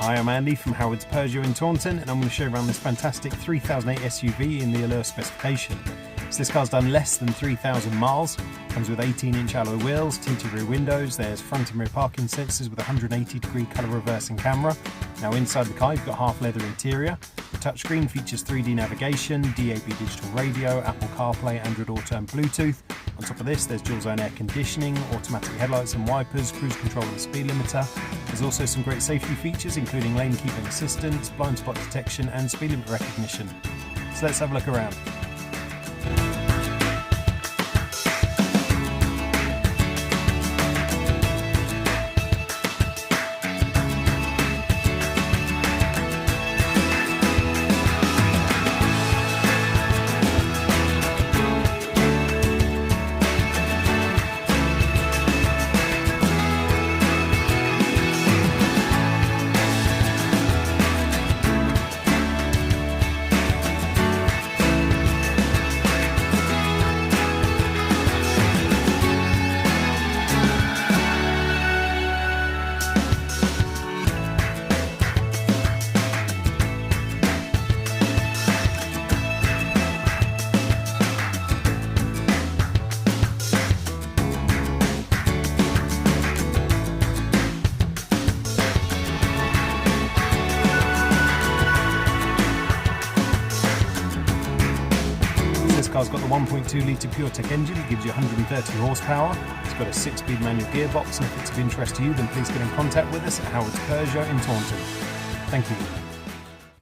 Hi, I'm Andy from Howard's Peugeot in Taunton, and I'm going to show you around this fantastic 3008 SUV in the Allure specification. So this car's done less than 3,000 miles, comes with 18-inch alloy wheels, tinted rear windows, there's front and rear parking sensors with a 180-degree colour reversing camera. Now inside the car you've got half leather interior. The touchscreen features 3D navigation, DAB digital radio, Apple CarPlay, Android Auto and Bluetooth. On top of this there's dual zone air conditioning, automatic headlights and wipers, cruise control and speed limiter. There's also some great safety features including lane keeping assistance, blind spot detection and speed limit recognition. So let's have a look around. This car's got the 1.2 litre PureTech engine. It gives you 130 horsepower. It's got a 6-speed manual gearbox, and if it's of interest to you then please get in contact with us at Howard's Peugeot in Taunton. Thank you.